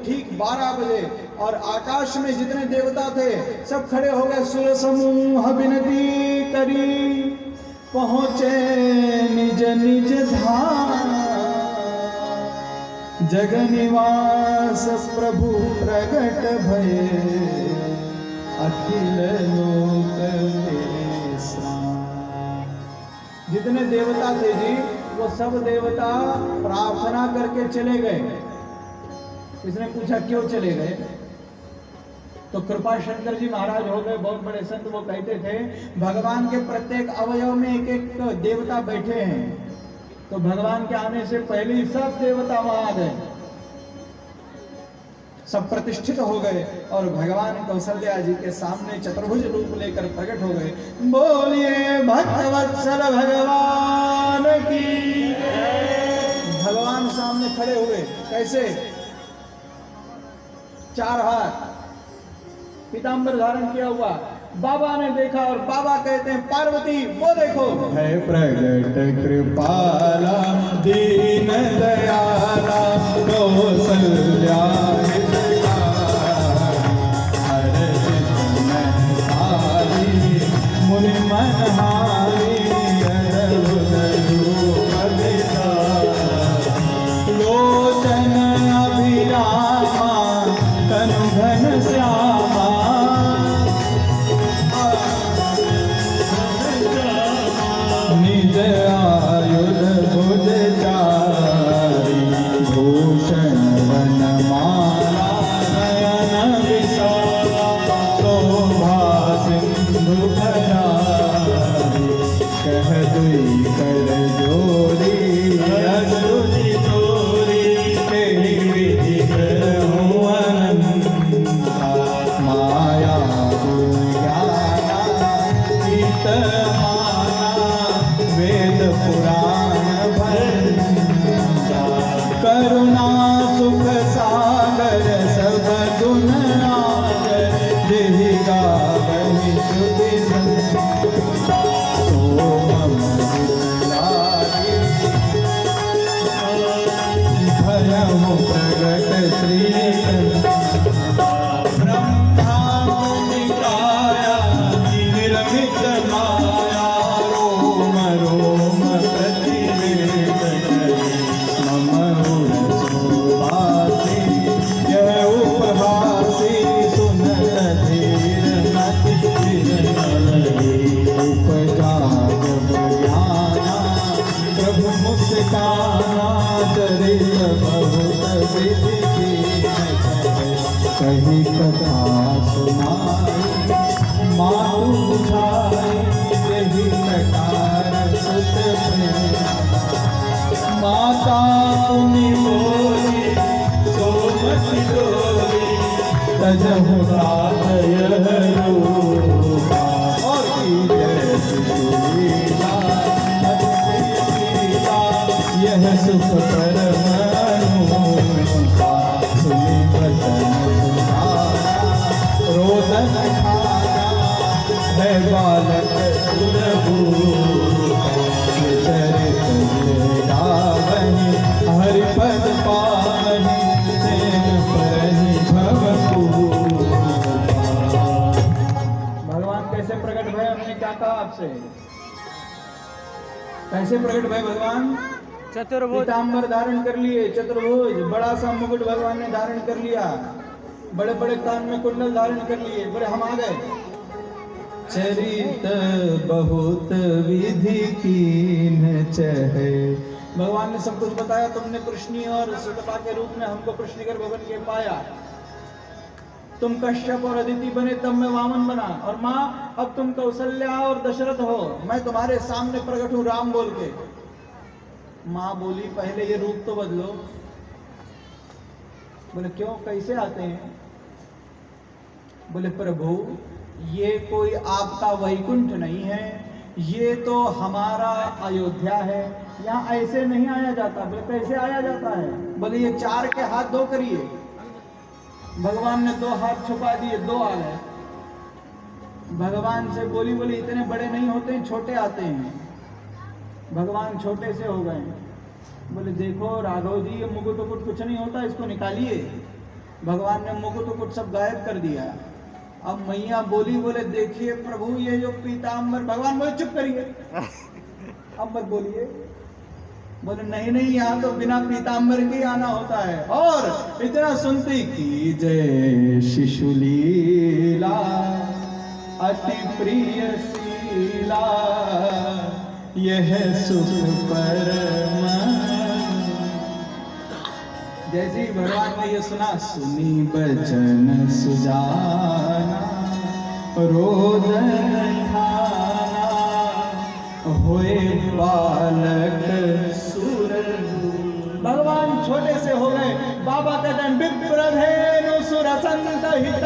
ठीक 12 बजे, और आकाश में जितने देवता थे सब खड़े हो गए। सुर समूह विनती करी, पहुंचे निज निज धाम, जग निवास प्रभु प्रगट भये, अखिल लोक मेरे साम। जितने देवता थे जी, वो सब देवता प्रार्थना करके चले गए। इसने पूछा क्यों चले गए? तो कृपा शंकर जी महाराज हो गए बहुत बड़े संत, वो कहते थे भगवान के प्रत्येक अवयव में एक एक देवता बैठे हैं, तो भगवान के आने से पहले ही सब देवता वहां आ गए, सब प्रतिष्ठित हो गए और भगवान कौशल्या जी के सामने चतुर्भुज रूप लेकर प्रकट हो गए। बोलिए भक्तवत्सल भगवान की। भगवान सामने खड़े हुए, कैसे? 4 हाथ, पीतांबर धारण किया हुआ। बाबा ने देखा और बाबा कहते हैं पार्वती वो देखो, है प्रगट कृपाला दीन दयाला कौशल्या मुनि मनहारी लोचन अभिरामा तनु घन श्यामा, निज आयुध भुज चारी, भूषण वनमाला नयन विशाला, शोभा सिंधु भरारी, कह दुई कर जोरी असुरी तोरी, तेरी विधि करहूँ अनंता, माया ज्ञाना चित माना, वेद पुराण भंडा, करुणा सुख सागर सब गुण आगर, देहि गावहि शुद्धि संता, सोम लागी भयमु प्रगट श्री ब्रह्मा मुनि काया, निर्मित माया, रोम रोम प्रतिवेद करी, मम उर सुवासी यह उपहासी, सुनत धीर मति धीर नलगी, उपजा जब ज्ञाना प्रभु मुस्काना, चरित बहुत विधि कही कथा सुनाई, मातु बुझाई यही प्रकार सुत प्रेम, माता पुनि बोली सोमति डोली, तजहु तात यह रूपा, और की जय सुशीला अतिशीला, यह सुख परम अनूठा, सुनि वचन सुनाना रोदन खाना, है बालक सुरभूपा, चरित ये गावहि हरिपद पावहि, तेन परहि भवपूपा। भगवान कैसे प्रकट भय? हमने क्या कहा आपसे? कैसे प्रकट भय भगवान? चतुर्भुज पीतांबर धारण कर लिए, चतुर्भुज बड़ा सा मुकुट भगवान ने धारण कर लिया, बड़े बड़े कान में कुंडल धारण कर लिए, बोले हम आ गए। चरित बहुत विधि कीन चहे, भगवान ने सब कुछ बताया। तुमने कृष्णी और सुतपा के रूप में हमको कृष्णिकर भवन के पाया, तुम कश्यप और अदिति बने, तब मैं वामन बना, और माँ अब तुम कौशल्या और दशरथ हो, मैं तुम्हारे सामने प्रकट हूं राम बोल के। माँ बोली पहले ये रूप तो बदलो। बोले क्यों, कैसे आते हैं? बोले प्रभु ये कोई आपका वैकुंठ नहीं है, ये तो हमारा अयोध्या है, यहाँ ऐसे नहीं आया जाता। बोले कैसे आया जाता है? बोले ये 4 के हाथ 2 करिए। भगवान ने 2 हाथ छुपा दिए, 2 आ गए। भगवान से बोली इतने बड़े नहीं होते, छोटे आते हैं। भगवान छोटे से हो गए। बोले देखो राघव जी, ये मुकुट कुछ नहीं होता, इसको निकालिए। भगवान ने मुकुट उकुट सब गायब कर दिया। अब मैया बोली, बोले देखिए प्रभु ये जो पीताम्बर, भगवान बोले चुप करिए अब मत बोलिए। बोले नहीं नहीं, यहाँ तो बिना पीताम्बर के आना होता है। और इतना सुनती की जय शिशुलीला अति प्रिय शीला, यह सुख परम। जैसे ही भगवान ने ये सुना, सुनी बचन सुजाना रोदन ठाना, होए बालक सुर। भगवान छोटे से हो गए। बाबा कहते हैं विप्रधेनु सुर संत हित